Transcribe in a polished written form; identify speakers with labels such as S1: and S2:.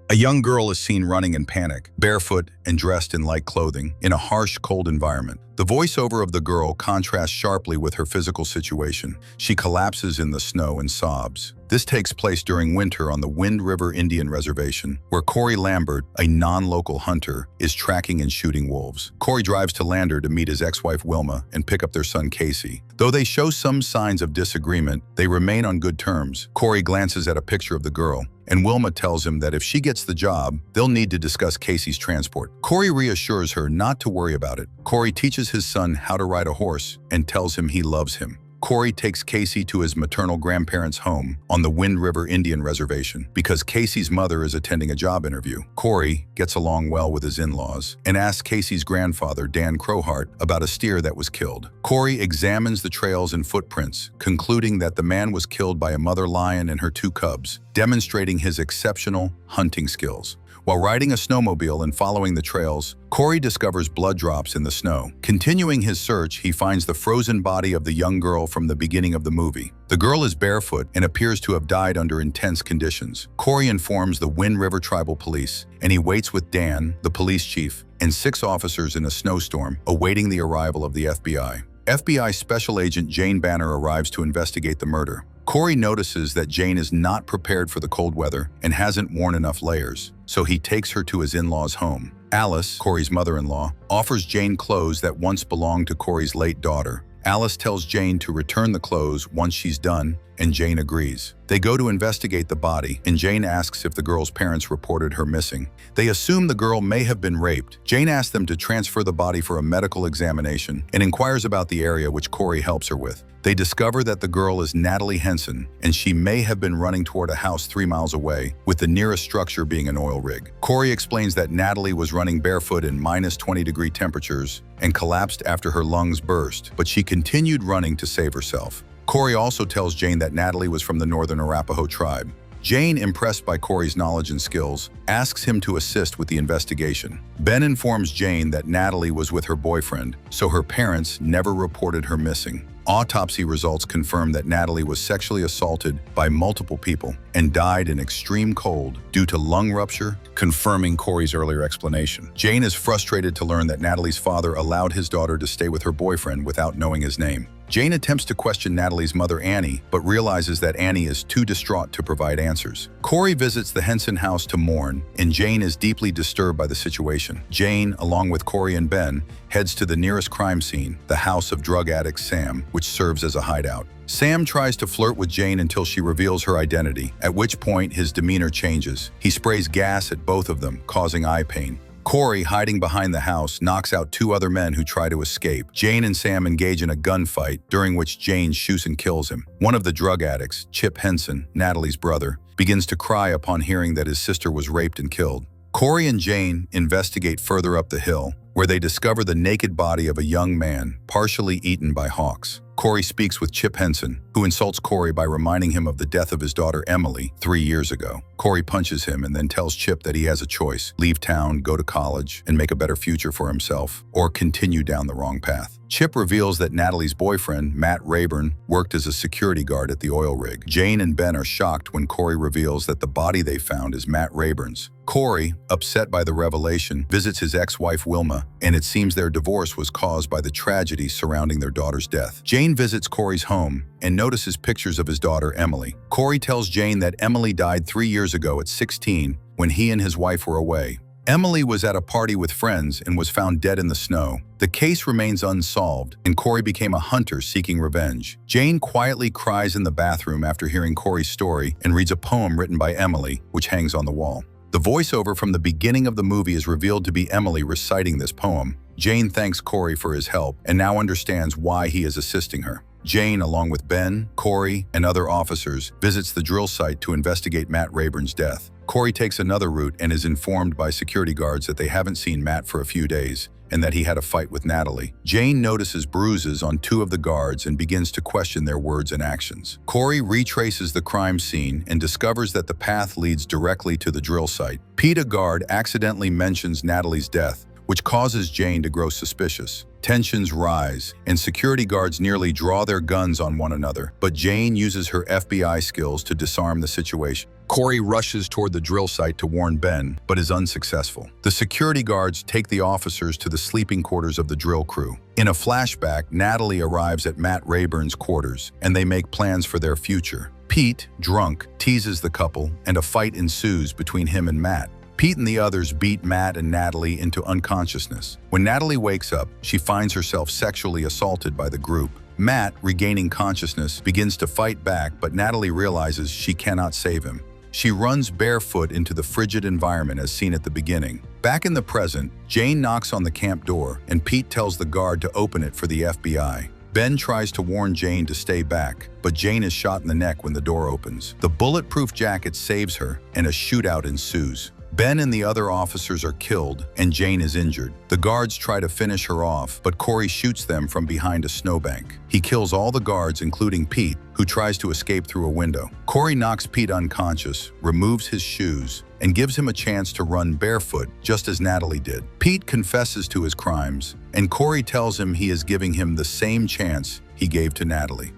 S1: A young girl is seen running in panic, barefoot and dressed in light clothing, in a harsh, cold environment. The voiceover of the girl contrasts sharply with her physical situation. She collapses in the snow and sobs. This takes place during winter on the Wind River Indian Reservation, where Cory Lambert, a non-local hunter, is tracking and shooting wolves. Cory drives to Lander to meet his ex-wife Wilma and pick up their son Casey. Though they show some signs of disagreement, they remain on good terms. Cory glances at a picture of the girl, and Wilma tells him that if she gets the job, they'll need to discuss Casey's transport. Cory reassures her not to worry about it. Cory teaches his son how to ride a horse and tells him he loves him. Cory takes Casey to his maternal grandparents' home on the Wind River Indian Reservation because Casey's mother is attending a job interview. Cory gets along well with his in-laws and asks Casey's grandfather, Dan Crowhart, about a steer that was killed. Cory examines the trails and footprints, concluding that the man was killed by a mother lion and her 2 cubs, demonstrating his exceptional hunting skills. While riding a snowmobile and following the trails, Cory discovers blood drops in the snow. Continuing his search, he finds the frozen body of the young girl from the beginning of the movie. The girl is barefoot and appears to have died under intense conditions. Cory informs the Wind River Tribal Police, and he waits with Dan, the police chief, and 6 officers in a snowstorm, awaiting the arrival of the FBI. FBI Special Agent Jane Banner arrives to investigate the murder. Cory notices that Jane is not prepared for the cold weather and hasn't worn enough layers, so he takes her to his in-laws' home. Alice, Cory's mother-in-law, offers Jane clothes that once belonged to Cory's late daughter. Alice tells Jane to return the clothes once she's done, and Jane agrees. They go to investigate the body, and Jane asks if the girl's parents reported her missing. They assume the girl may have been raped. Jane asks them to transfer the body for a medical examination and inquires about the area, which Cory helps her with. They discover that the girl is Natalie Hanson, and she may have been running toward a house 3 miles away, with the nearest structure being an oil rig. Cory explains that Natalie was running barefoot in -20-degree temperatures and collapsed after her lungs burst, but she continued running to save herself. Cory also tells Jane that Natalie was from the northern Arapaho tribe. Jane, impressed by Cory's knowledge and skills, asks him to assist with the investigation. Ben informs Jane that Natalie was with her boyfriend, so her parents never reported her missing. Autopsy results confirm that Natalie was sexually assaulted by multiple people and died in extreme cold due to lung rupture, confirming Cory's earlier explanation. Jane is frustrated to learn that Natalie's father allowed his daughter to stay with her boyfriend without knowing his name. Jane attempts to question Natalie's mother, Annie, but realizes that Annie is too distraught to provide answers. Cory visits the Hanson house to mourn, and Jane is deeply disturbed by the situation. Jane, along with Cory and Ben, heads to the nearest crime scene, the house of drug addict Sam, which serves as a hideout. Sam tries to flirt with Jane until she reveals her identity, at which point his demeanor changes. He sprays gas at both of them, causing eye pain. Cory, hiding behind the house, knocks out 2 other men who try to escape. Jane and Sam engage in a gunfight, during which Jane shoots and kills him. One of the drug addicts, Chip Henson, Natalie's brother, begins to cry upon hearing that his sister was raped and killed. Cory and Jane investigate further up the hill, where they discover the naked body of a young man, partially eaten by hawks. Cory speaks with Chip Henson, who insults Cory by reminding him of the death of his daughter Emily 3 years ago. Cory punches him and then tells Chip that he has a choice: leave town, go to college, and make a better future for himself, or continue down the wrong path. Chip reveals that Natalie's boyfriend, Matt Rayburn, worked as a security guard at the oil rig. Jane and Ben are shocked when Cory reveals that the body they found is Matt Rayburn's. Cory, upset by the revelation, visits his ex-wife Wilma, and it seems their divorce was caused by the tragedy surrounding their daughter's death. Jane visits Cory's home and notices pictures of his daughter Emily. Cory tells Jane that Emily died 3 years ago at 16 when he and his wife were away. Emily was at a party with friends and was found dead in the snow. The case remains unsolved, and Cory became a hunter seeking revenge. Jane quietly cries in the bathroom after hearing Cory's story and reads a poem written by Emily, which hangs on the wall. The voiceover from the beginning of the movie is revealed to be Emily reciting this poem. Jane thanks Cory for his help and now understands why he is assisting her. Jane, along with Ben, Cory, and other officers, visits the drill site to investigate Matt Rayburn's death. Cory takes another route and is informed by security guards that they haven't seen Matt for a few days and that he had a fight with Natalie. Jane notices bruises on 2 of the guards and begins to question their words and actions. Cory retraces the crime scene and discovers that the path leads directly to the drill site. Pete, a guard, accidentally mentions Natalie's death, which causes Jane to grow suspicious. Tensions rise, and security guards nearly draw their guns on one another, but Jane uses her FBI skills to disarm the situation. Cory rushes toward the drill site to warn Ben, but is unsuccessful. The security guards take the officers to the sleeping quarters of the drill crew. In a flashback, Natalie arrives at Matt Rayburn's quarters, and they make plans for their future. Pete, drunk, teases the couple, and a fight ensues between him and Matt. Pete and the others beat Matt and Natalie into unconsciousness. When Natalie wakes up, she finds herself sexually assaulted by the group. Matt, regaining consciousness, begins to fight back, but Natalie realizes she cannot save him. She runs barefoot into the frigid environment as seen at the beginning. Back in the present, Jane knocks on the camp door, and Pete tells the guard to open it for the FBI. Ben tries to warn Jane to stay back, but Jane is shot in the neck when the door opens. The bulletproof jacket saves her, and a shootout ensues. Ben and the other officers are killed, and Jane is injured. The guards try to finish her off, but Cory shoots them from behind a snowbank. He kills all the guards, including Pete, who tries to escape through a window. Cory knocks Pete unconscious, removes his shoes, and gives him a chance to run barefoot, just as Natalie did. Pete confesses to his crimes, and Cory tells him he is giving him the same chance he gave to Natalie.